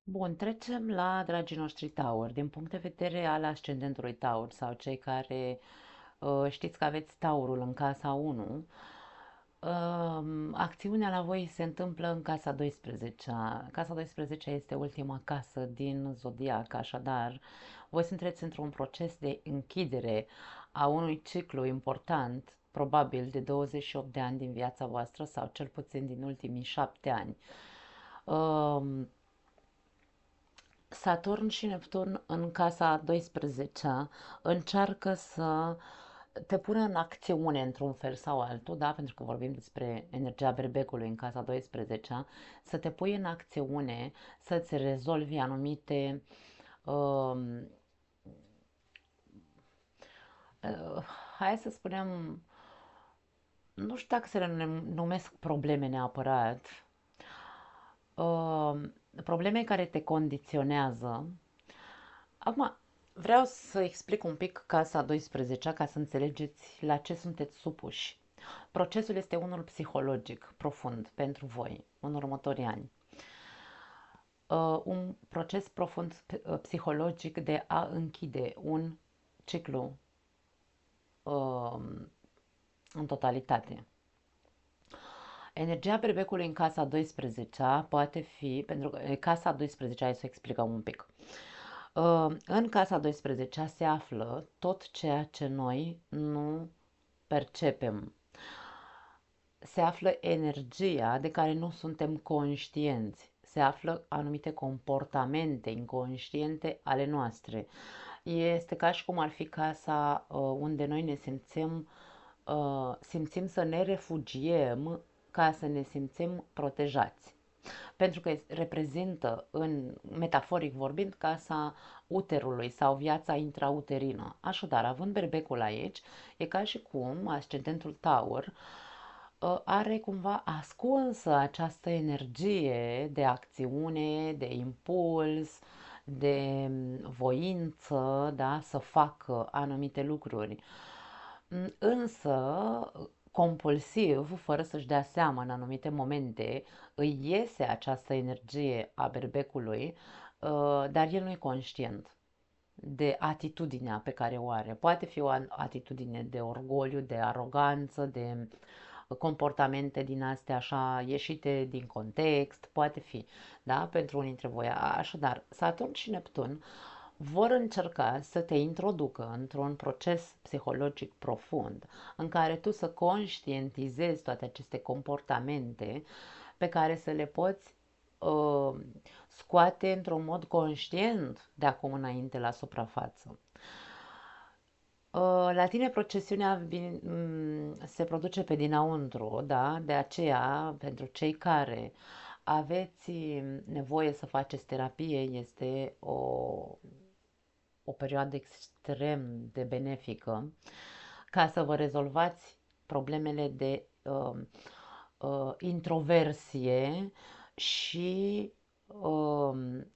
Bun, trecem la dragii noștri Taur. Din punct de vedere al ascendentului Taur sau cei care știți că aveți Taurul în casa 1, acțiunea la voi se întâmplă în casa 12. Casa 12 este ultima casă din zodiac, așadar voi sunteți într-un proces de închidere a unui ciclu important, probabil de 28 de ani din viața voastră sau cel puțin din ultimii 7 ani. Um, Saturn și Neptun în casa a 12 încearcă să te pună în acțiune într-un fel sau altul, da? Pentru că vorbim despre energia berbecului în casa 12, să te pui în acțiune, să-ți rezolvi anumite uh, uh, hai să spunem, nu știu dacă se le numesc probleme neapărat, uh, probleme care te condiționează. Acum, vreau să explic un pic casa 12 ca să înțelegeți la ce sunteți supuși. Procesul este unul psihologic profund pentru voi în următorii ani. Un proces profund psihologic de a închide un ciclu uh, în totalitate. Energia berbecului în casa 12 poate fi, pentru că casa 12, hai să explicăm un pic. În casa 12 se află tot ceea ce noi nu percepem. Se află energia de care nu suntem conștienți. Se află anumite comportamente inconștiente ale noastre. Este ca și cum ar fi casa unde noi ne simțim să ne refugiem ca să ne simțim protejați. Pentru că reprezintă, metaforic vorbind, casa uterului sau viața intrauterină. Așadar, având berbecul aici, e ca și cum ascendentul Taur are cumva ascunsă această energie de acțiune, de impuls, de voință, da, să facă anumite lucruri. Însă, compulsiv, fără să-și dea seama în anumite momente, îi iese această energie a berbecului, dar el nu e conștient de atitudinea pe care o are. Poate fi o atitudine de orgoliu, de aroganță, de comportamente din astea așa ieșite din context, poate fi, da, pentru unii dintre voi. Așadar, Saturn și Neptun vor încerca să te introducă într-un proces psihologic profund în care tu să conștientizezi toate aceste comportamente pe care să le poți uh, scoate într-un mod conștient de acum înainte la suprafață. La tine procesiunea se produce pe dinăuntru, da? De aceea, pentru cei care aveți nevoie să faceți terapie, este o perioadă extrem de benefică ca să vă rezolvați problemele de introversie și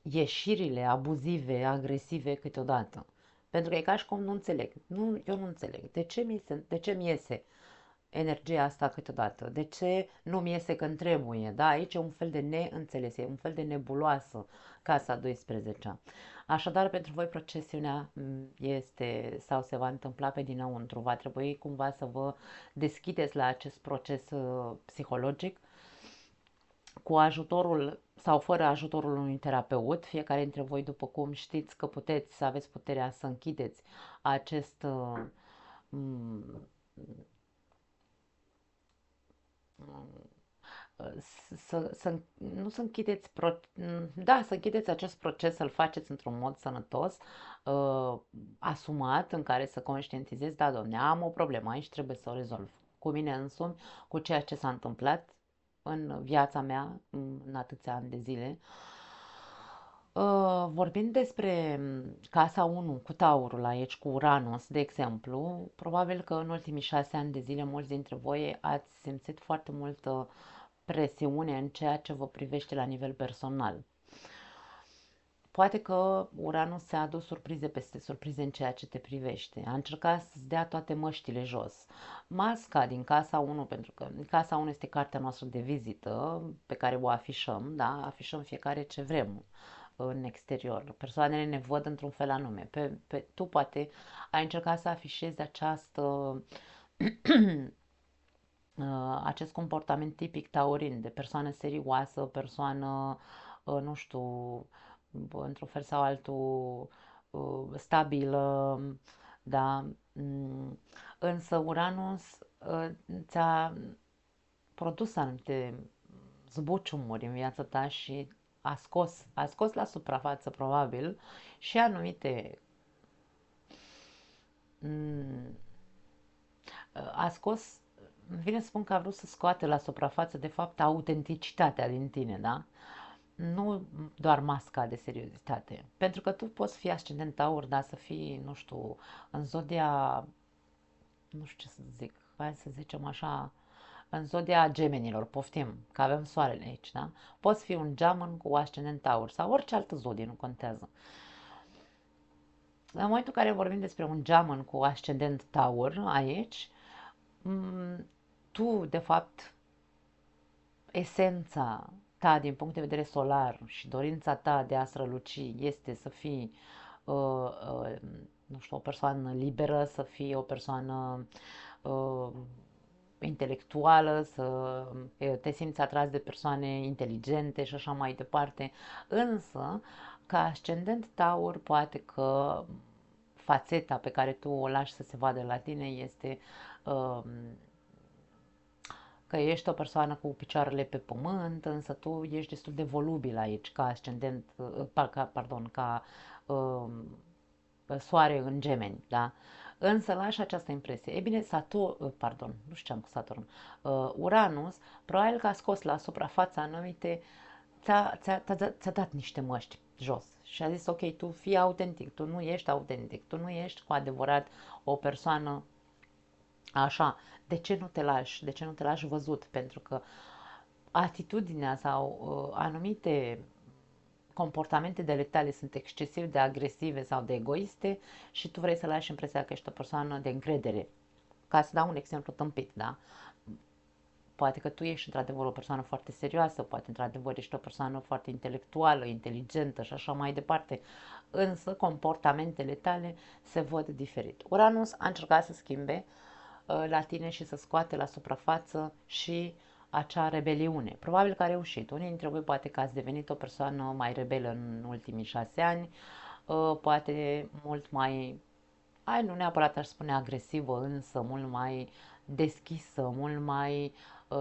ieșirile abuzive, agresive câteodată. Pentru că e ca și cum nu înțeleg. Nu, eu nu înțeleg. De ce mi iese energia asta câteodată? De ce nu mi iese când trebuie? Da, aici e un fel de neînțeles, e un fel de nebuloasă casa 12. Așadar, pentru voi procesiunea este sau se va întâmpla pe dinăuntru. Va trebui cumva să vă deschideți la acest proces psihologic cu ajutorul sau fără ajutorul unui terapeut, fiecare dintre voi, după cum știți că puteți să aveți puterea să închideți acest nu să închideți da, să închideți acest proces, să-l faceți într-un mod sănătos, asumat, în care să conștientizezi, da, domne, am o problemă aici, trebuie să o rezolv cu mine însumi, cu ceea ce s-a întâmplat în viața mea în atâția ani de zile. Vorbind despre casa 1 cu Taurul aici, cu Uranus, de exemplu, probabil că în ultimii 6 ani de zile mulți dintre voi ați simțit foarte multă presiune în ceea ce vă privește la nivel personal. Poate că Uranus se-a adus surprize peste surprize în ceea ce te privește. A încercat să-ți dea toate măștile jos. Masca din Casa 1, pentru că Casa 1 este cartea noastră de vizită pe care o afișăm, da? Afișăm fiecare ce vrem în exterior. Persoanele ne văd într-un fel anume. Tu poate ai încercat să afișezi acest comportament tipic taurin, de persoană serioasă, persoană, nu știu, într-un fel sau altul, stabilă, da? Însă Uranus ți-a produs anumite zbuciumuri în viața ta și a scos la suprafață probabil și anumite a scos, îmi vine să spun că a vrut să scoate la suprafață de fapt autenticitatea din tine, da? Nu doar masca de seriozitate. Pentru că tu poți fi ascendent taur, dar să fii, nu știu, în zodia, nu știu ce să zic, hai să zicem așa, în zodia gemenilor, poftim, că avem soarele aici, da? Poți fi un geamăn cu ascendent taur sau orice altă zodie, nu contează. În momentul în care vorbim despre un geamăn cu ascendent taur aici, tu, de fapt, esența ta din punct de vedere solar și dorința ta de a străluci este să fii, nu știu, o persoană liberă, să fii o persoană intelectuală, să te simți atras de persoane inteligente și așa mai departe. Însă, ca ascendent taur, poate că fațeta pe care tu o lași să se vadă la tine este că ești o persoană cu picioarele pe pământ, însă tu ești destul de volubil aici, ca ascendent, ca soare în gemeni, da? Însă lași această impresie. E bine, nu știu ce am cu Saturn, Uranus, probabil că a scos la suprafața anumite, ți-a dat niște măști jos și a zis, ok, tu fii autentic, tu nu ești autentic, tu nu ești cu adevărat o persoană așa. De ce nu te lași? De ce nu te lași văzut? Pentru că atitudinea sau anumite comportamente de tale sunt excesiv de agresive sau de egoiste și tu vrei să lași impresia că ești o persoană de încredere. Ca să dau un exemplu tâmpit, da? Poate că tu ești într-adevăr o persoană foarte serioasă, poate într-adevăr ești o persoană foarte intelectuală, inteligentă și așa mai departe, însă comportamentele tale se văd diferit. Uranus a încercat să schimbe la tine și să scoate la suprafață și acea rebeliune. Probabil că a reușit. Unii dintre voi poate că ați devenit o persoană mai rebelă în ultimii 6 ani, poate mult mai, nu neapărat aș spune agresivă, însă mult mai deschisă, mult mai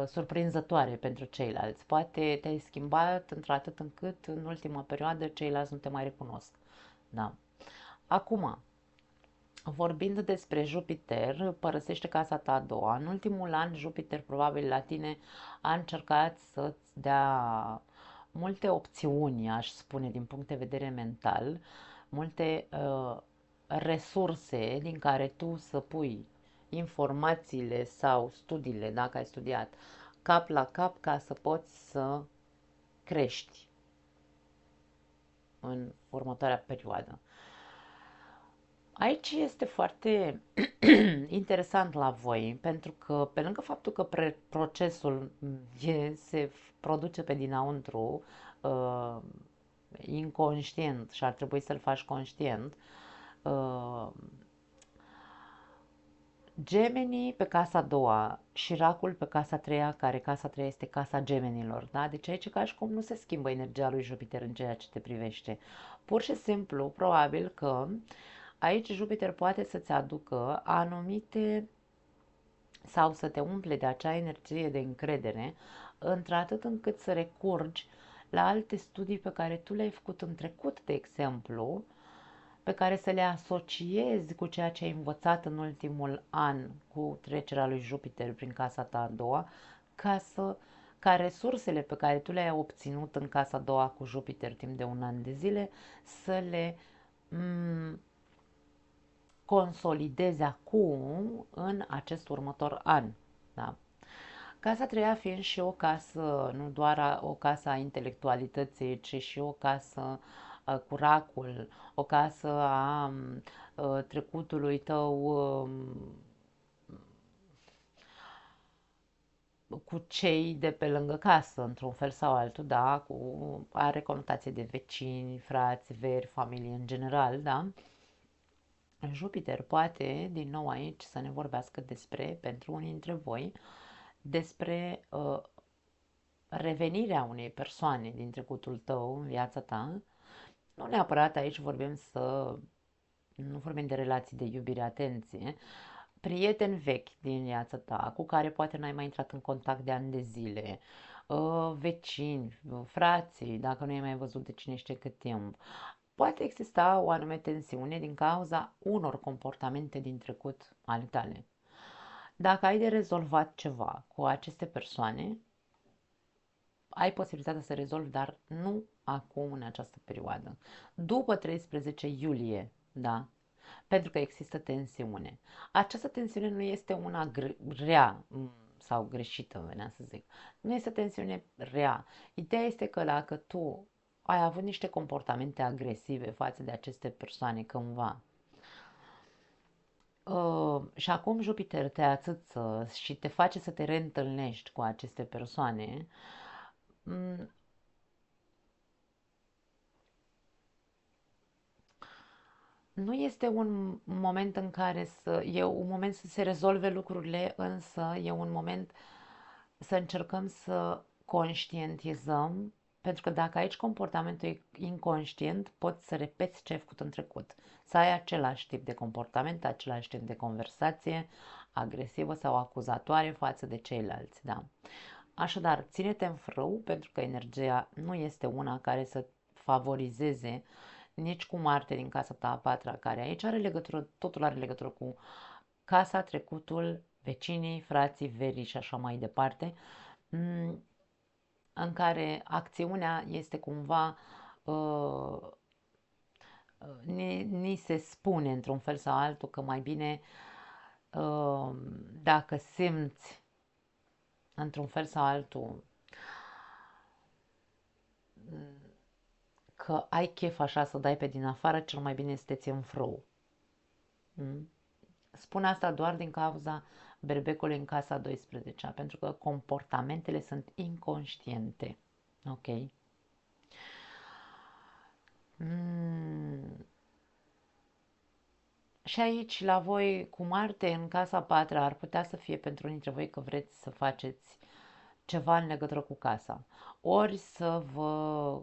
surprinzătoare pentru ceilalți. Poate te-ai schimbat într-atât încât în ultima perioadă ceilalți nu te mai recunosc. Da. Acum, vorbind despre Jupiter, părăsește casa ta a doua. În ultimul an, Jupiter probabil la tine a încercat să-ți dea multe opțiuni, aș spune, din punct de vedere mental, multe resurse din care tu să pui informațiile sau studiile, dacă ai studiat, cap la cap ca să poți să crești în următoarea perioadă. Aici este foarte interesant la voi, pentru că pe lângă faptul că procesul se produce pe dinăuntru uh, inconștient și ar trebui să-l faci conștient, uh, Gemenii pe casa a doua și Racul pe casa a treia, care casa a treia este casa gemenilor, da? Deci aici ca și cum nu se schimbă energia lui Jupiter în ceea ce te privește. Pur și simplu, probabil că aici Jupiter poate să-ți aducă anumite sau să te umple de acea energie de încredere, într-atât încât să recurgi la alte studii pe care tu le-ai făcut în trecut, de exemplu, pe care să le asociezi cu ceea ce ai învățat în ultimul an cu trecerea lui Jupiter prin casa ta a doua, ca resursele pe care tu le-ai obținut în casa a doua cu Jupiter timp de un an de zile să le consolidezi acum în acest următor an. Da? Casa a treia fiind și o casă, nu doar o casă a intelectualității, ci și o casă cu racul, o casă a trecutului tău cu cei de pe lângă casă, într-un fel sau altul, da, are conotație de vecini, frați, veri, familie în general, da. Jupiter poate, din nou aici, să ne vorbească despre, pentru unii dintre voi, despre revenirea unei persoane din trecutul tău în viața ta. Nu neapărat aici nu vorbim de relații de iubire, atenție, prieteni vechi din viața ta, cu care poate n-ai mai intrat în contact de ani de zile, vecini, frații, dacă nu ai mai văzut de cine știe cât timp. Poate exista o anume tensiune din cauza unor comportamente din trecut ale tale. Dacă ai de rezolvat ceva cu aceste persoane, ai posibilitatea să rezolvi, dar nu acum, în această perioadă. După 13 iulie, da? Pentru că există tensiune. Această tensiune nu este una rea sau greșită, venea să zic. Nu este tensiune rea. Ideea este că dacă tu ai avut niște comportamente agresive față de aceste persoane cândva, și acum Jupiter te ațâță și te face să te reîntâlnești cu aceste persoane, nu este un moment în care e un moment să se rezolve lucrurile, însă e un moment să încercăm să conștientizăm, pentru că dacă aici comportamentul e inconștient, poți să repeți ce ai făcut în trecut. Să ai același tip de comportament, același tip de conversație agresivă sau acuzatoare față de ceilalți, da. Așadar, ține-te în frâu, pentru că energia nu este una care să favorizeze nici cu Marte din casa ta a patra, care aici are legătură, totul are legătură cu casa, trecutul, vecinii, frații, verii și așa mai departe, în care acțiunea este cumva, ni se spune într-un fel sau altul că mai bine, dacă simți într-un fel sau altul că ai chef așa să dai pe din afară, cel mai bine este să te ții în frâu. Spun asta doar din cauza berbecului în casa 12-a, pentru că comportamentele sunt inconștiente. Ok? Și aici, la voi, cu Marte în casa 4, ar putea să fie pentru unii dintre voi că vreți să faceți ceva în legătură cu casa. Ori să vă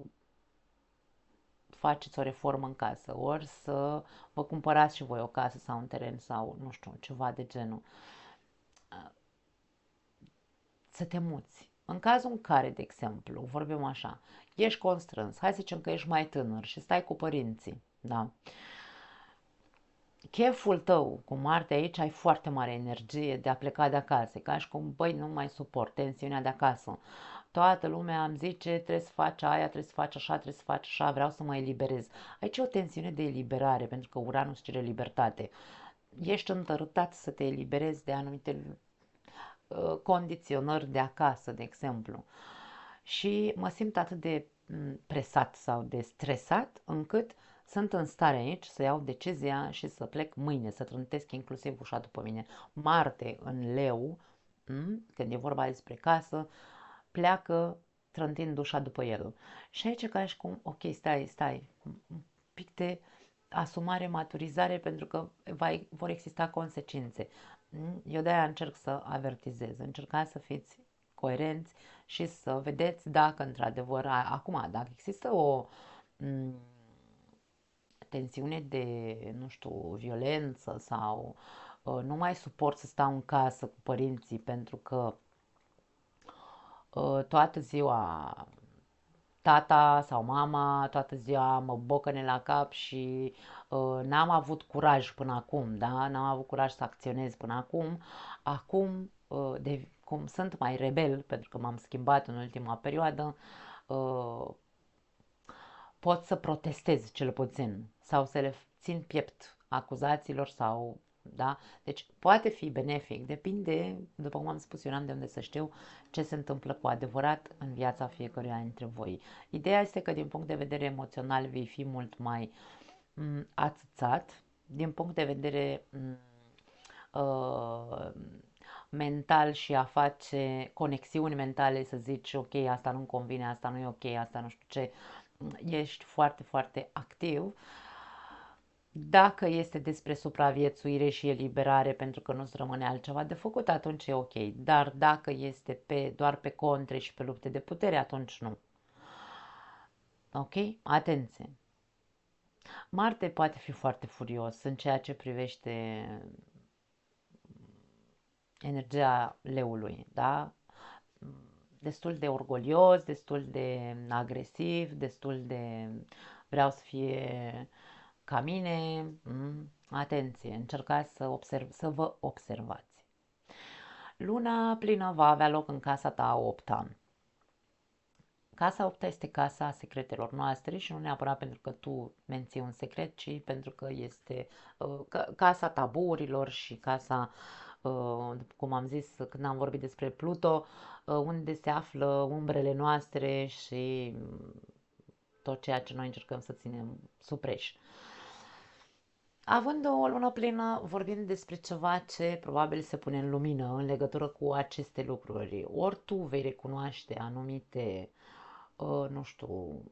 faceți o reformă în casă, ori să vă cumpărați și voi o casă sau un teren sau, nu știu, ceva de genul. Să te muți. În cazul în care, de exemplu, vorbim așa, ești constrâns, hai să zicem că ești mai tânăr și stai cu părinții, da? Cheful tău cu Marte aici, ai foarte mare energie de a pleca de acasă, ca și cum, băi, nu mai suport tensiunea de acasă. Toată lumea îmi zice, trebuie să faci aia, trebuie să faci așa, trebuie să faci așa, vreau să mă eliberez. Aici e o tensiune de eliberare, pentru că Uranus cere libertate. Ești întărâtat să te eliberezi de anumite condiționări de acasă, de exemplu. Și mă simt atât de presat sau de stresat încât sunt în stare aici să iau decizia și să plec mâine, să trântesc inclusiv ușa după mine. Marte în leu, când e vorba despre casă, pleacă trântind ușa după el. Și aici ca și cum, ok, stai, un pic de asumare, maturizare, pentru că vor exista consecințe. Eu de-aia încerc să avertizez, încercați să fiți coerenți și să vedeți dacă într-adevăr, acum, dacă există o tensiune de, nu știu, violență sau nu mai suport să stau în casă cu părinții pentru că toată ziua tata sau mama toată ziua mă bocăne la cap și n-am avut curaj până acum, da? N-am avut curaj să acționez până acum. Acum, cum sunt mai rebel, pentru că m-am schimbat în ultima perioadă, uh, pot să protestez cel puțin sau să le țin piept acuzațiilor sau, da? Deci poate fi benefic, depinde, după cum am spus, eu n-am de unde să știu ce se întâmplă cu adevărat în viața fiecăruia dintre voi. Ideea este că din punct de vedere emoțional vei fi mult mai ațățat, din punct de vedere uh, mental și a face conexiuni mentale, să zici, ok, asta nu-mi convine, asta nu e ok, asta nu știu ce, ești foarte, foarte activ. Dacă este despre supraviețuire și eliberare pentru că nu-ți rămâne altceva de făcut, atunci e ok. Dar dacă este doar pe contre și pe lupte de putere, atunci nu. Ok? Atenție! Marte poate fi foarte furios în ceea ce privește energia leului, da? Destul de orgolios, destul de agresiv, destul de vreau să fie ca mine. Atenție, încercați să vă observați. Luna plină va avea loc în casa ta a 8-a. Casa 8 este casa secretelor noastre și nu neapărat pentru că tu menții un secret, ci pentru că este casa taburilor și casa, cum am zis când am vorbit despre Pluto, unde se află umbrele noastre și tot ceea ce noi încercăm să ținem supreși. Având o lună plină, vorbim despre ceva ce probabil se pune în lumină în legătură cu aceste lucruri. Ori tu vei recunoaște anumite, nu știu,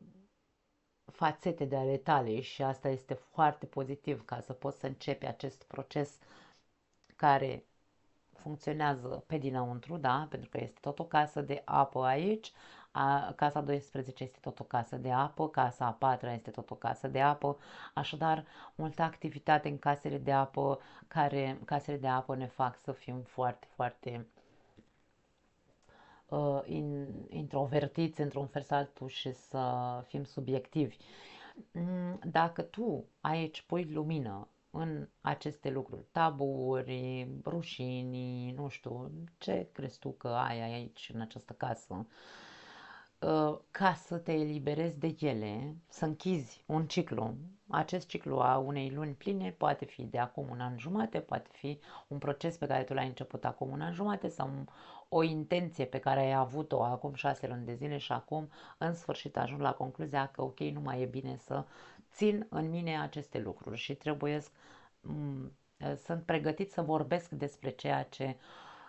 fațete de ale tale și asta este foarte pozitiv ca să poți să începi acest proces care funcționează pe dinăuntru, da? Pentru că este tot o casă de apă aici, casa 12 este tot o casă de apă, casa a 4 este tot o casă de apă, așadar multă activitate în casele de apă, casele de apă ne fac să fim foarte, foarte introvertiți într-un fel sau altul și să fim subiectivi. Dacă tu aici pui lumină în aceste lucruri, taburi, rușini, nu știu, ce crezi tu că ai aici în această casă, ca să te eliberezi de ele, să închizi un ciclu. Acest ciclu a unei luni pline poate fi de acum un an jumate, poate fi un proces pe care tu l-ai început acum un an jumate sau o intenție pe care ai avut-o acum 6 luni de zile și acum în sfârșit ajung la concluzia că ok, nu mai e bine să țin în mine aceste lucruri și trebuie sunt pregătit să vorbesc despre ceea ce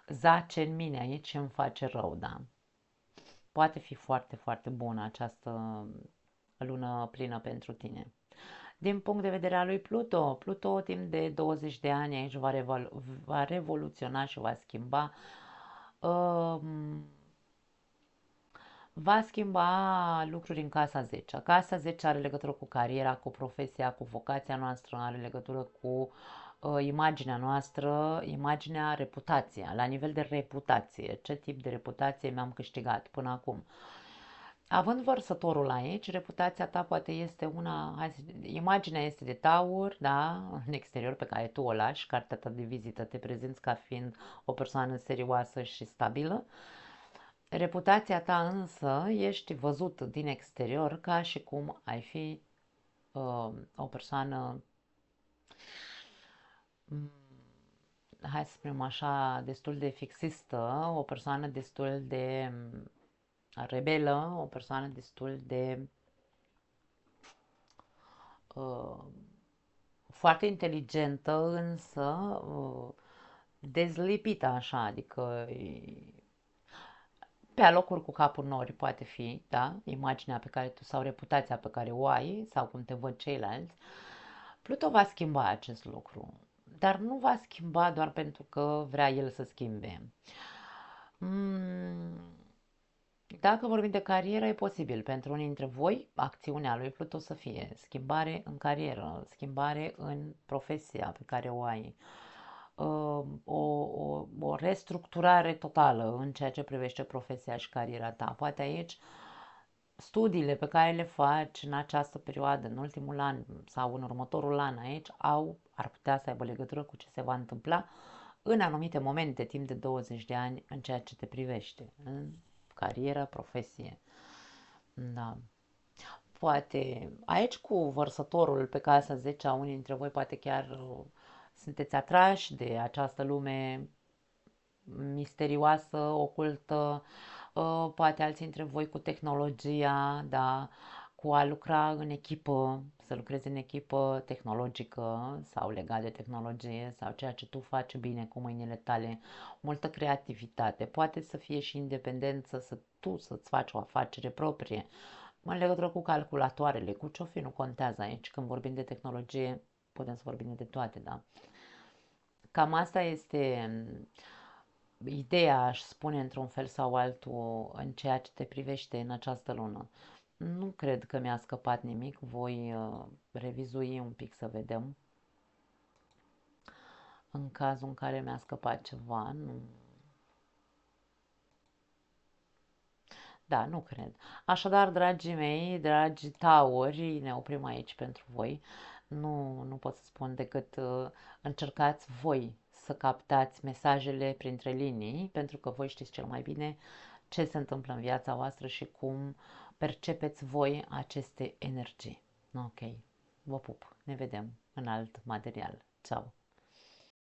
zace în mine aici și îmi face rău, da. Poate fi foarte, foarte bună această lună plină pentru tine. Din punct de vedere al lui Pluto, Pluto timp de 20 de ani aici va revoluționa și va schimba va schimba lucruri în casa 10. Casa 10 are legătură cu cariera, cu profesia, cu vocația noastră, are legătură cu imaginea noastră, imaginea, reputația, la nivel de reputație. Ce tip de reputație mi-am câștigat până acum? Având vărsătorul aici, reputația ta poate este una, imaginea este de taur, da, în exterior pe care tu o lași, cartea ta de vizită, te prezinți ca fiind o persoană serioasă și stabilă. Reputația ta însă ești văzut din exterior ca și cum ai fi o persoană, hai să spunem așa, destul de fixistă, o persoană destul de rebelă, o persoană destul de foarte inteligentă, însă dezlipită așa, adică pe alocuri cu capul nori poate fi, da, imaginea pe care tu sau reputația pe care o ai sau cum te văd ceilalți. Pluto va schimba acest lucru, dar nu va schimba doar pentru că vrea el să schimbe. Dacă vorbim de carieră, e posibil pentru unii dintre voi acțiunea lui Pluto să fie schimbare în carieră, schimbare în profesia pe care o ai, o restructurare totală în ceea ce privește profesia și cariera ta. Poate aici studiile pe care le faci în această perioadă, în ultimul an sau în următorul an aici, ar putea să aibă legătură cu ce se va întâmpla în anumite momente, timp de 20 de ani, în ceea ce te privește, în carieră, profesie. Da. Poate aici cu vărsătorul pe casa 10, unii dintre voi poate chiar sunteți atrași de această lume misterioasă, ocultă, poate alții dintre voi cu tehnologia, da, cu a lucra în echipă, să lucrezi în echipă tehnologică sau legat de tehnologie sau ceea ce tu faci bine cu mâinile tale, multă creativitate, poate să fie și independență, să-ți faci o afacere proprie. În legătură cu calculatoarele, cu ce-o fi, nu contează aici. Când vorbim de tehnologie, putem să vorbim de toate, da? Cam asta este ideea, aș spune într-un fel sau altul, în ceea ce te privește în această lună. Nu cred că mi-a scăpat nimic, voi revizui un pic să vedem. În cazul în care mi-a scăpat ceva, nu. Da, nu cred. Așadar, dragii mei, dragi tauri, ne oprim aici pentru voi. Nu pot să spun decât încercați voi să captați mesajele printre linii, pentru că voi știți cel mai bine ce se întâmplă în viața voastră și cum percepeți voi aceste energii. Ok, vă pup, ne vedem în alt material. Ciao!